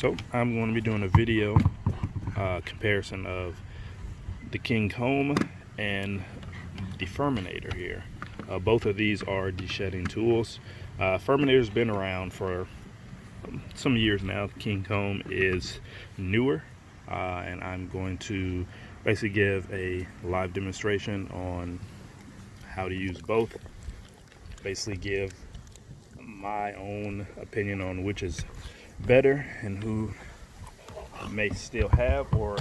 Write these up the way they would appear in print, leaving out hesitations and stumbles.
So I'm going to be doing a video comparison of the KOMB and the FURminator here. Both of these are deshedding tools. FURminator's been around for some years now. The KOMB is newer, and I'm going to basically give a live demonstration on how to use both. Basically give my own opinion on which is better and who may still have or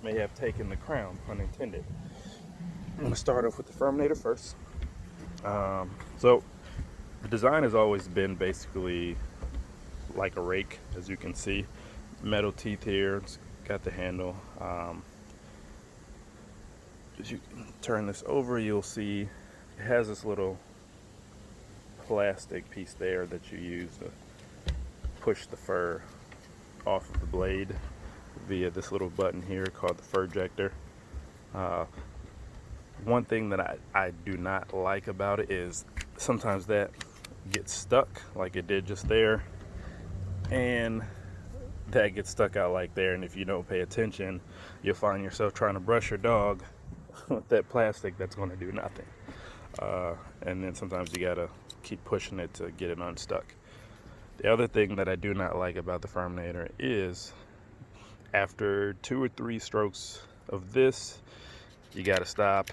may have taken the crown, pun intended. I'm going to start off with the FURminator first. So the design has always been basically like a rake, as you can see. Metal teeth here, it's got the handle. As you turn this over, you'll see it has this little plastic piece there that you use to push the fur off of the blade via this little button here called the fur ejector. One thing that I do not like about it is sometimes that gets stuck like it did just there, and that gets stuck out like there, and if you don't pay attention, you'll find yourself trying to brush your dog with that plastic that's going to do nothing. And then sometimes you gotta keep pushing it to get it unstuck. The other thing that I do not like about the FURminator is after 2 or 3 strokes of this, you gotta stop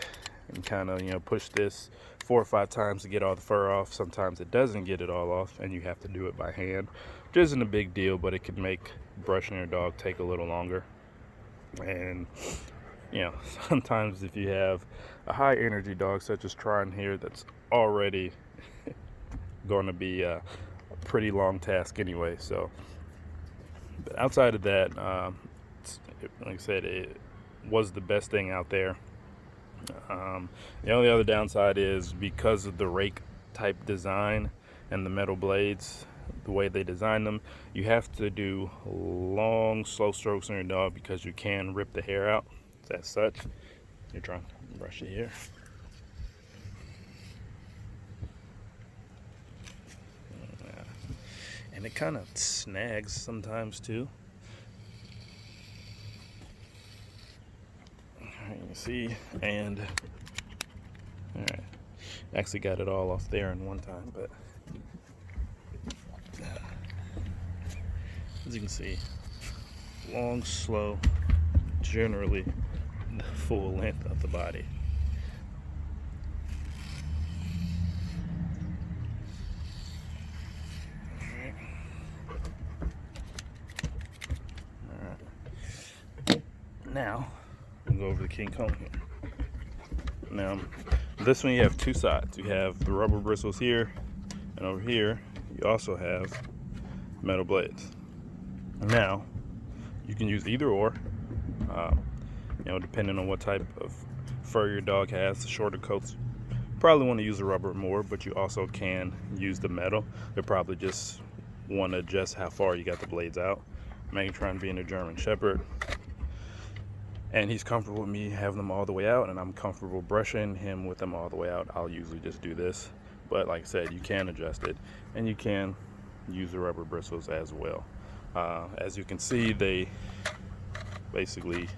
and kind of push this 4 or 5 times to get all the fur off. Sometimes it doesn't get it all off and you have to do it by hand, which isn't a big deal, but it can make brushing your dog take a little longer. And sometimes if you have a high energy dog such as Tron here, that's already going to be a pretty long task anyway. So but outside of that, like I said, it was the best thing out there. The only other downside is because of the rake type design and the metal blades, the way they design them, you have to do long slow strokes on your dog because you can rip the hair out. As such, you're trying to brush it here. And it kind of snags sometimes too. Alright, you can see, and alright, actually got it all off there in one time, but as you can see, long, slow, generally the full length of the body. Now, we'll go over the KOMB here. Now, this one you have 2 sides. You have the rubber bristles here, and over here you also have metal blades. Now, you can use either or, depending on what type of fur your dog has. The shorter coats probably want to use the rubber more, but you also can use the metal. They'll probably just want to adjust how far you got the blades out. Megatron being a German Shepherd, and he's comfortable with me having them all the way out, and I'm comfortable brushing him with them all the way out. I'll usually just do this, but like I said, you can adjust it, and you can use the rubber bristles as well. As you can see, they basically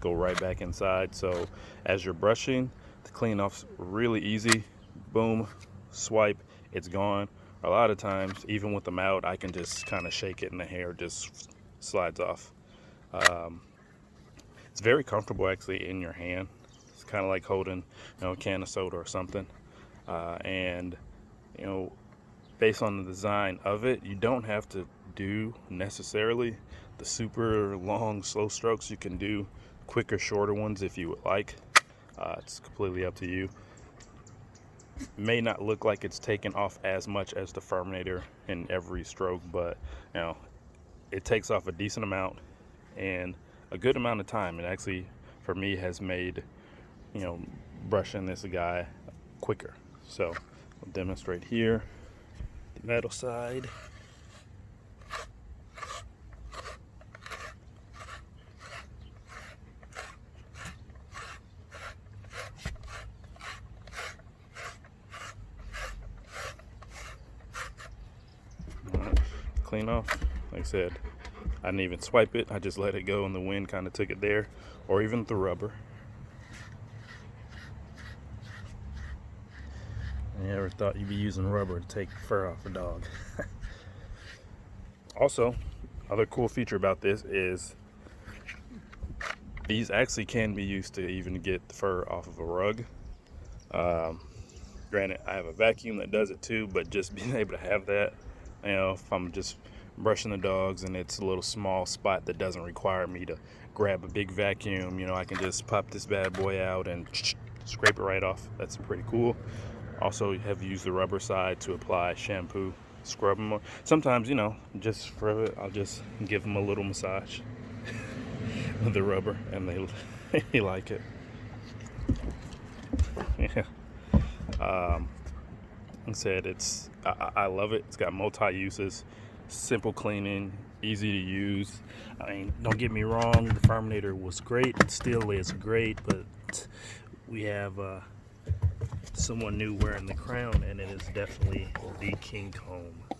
go right back inside, so as you're brushing, the clean off's really easy. Boom, swipe, it's gone. A lot of times, even with them out, I can just kind of shake it and the hair just slides off. It's very comfortable actually in your hand. It's kind of like holding a can of soda or something. And based on the design of it, you don't have to do necessarily the super long slow strokes. You can do quicker, shorter ones if you would like. It's completely up to you. May not look like it's taken off as much as the FURminator in every stroke, but it takes off a decent amount and a good amount of time. It actually, for me, has made brushing this guy quicker. So I'll demonstrate here the metal side. Clean off, like I said, I didn't even swipe it. I just let it go and the wind kind of took it there, or even the rubber. I never thought you'd be using rubber to take fur off a dog. Also, other cool feature about this is these actually can be used to even get the fur off of a rug. Granted, I have a vacuum that does it too, but just being able to have that, you know, if I'm just brushing the dogs and it's a little small spot that doesn't require me to grab a big vacuum, you know, I can just pop this bad boy out and scrape it right off. That's pretty cool. Also, have used the rubber side to apply shampoo, scrub them. Sometimes, you know, just for it, I'll just give them a little massage with the rubber, and they like it. Yeah. Like I said, I love it. It's got multi-uses, simple cleaning, easy to use. I mean, don't get me wrong, the FURminator was great. It still is great, but we have someone new wearing the crown, and it is definitely the King KOMB.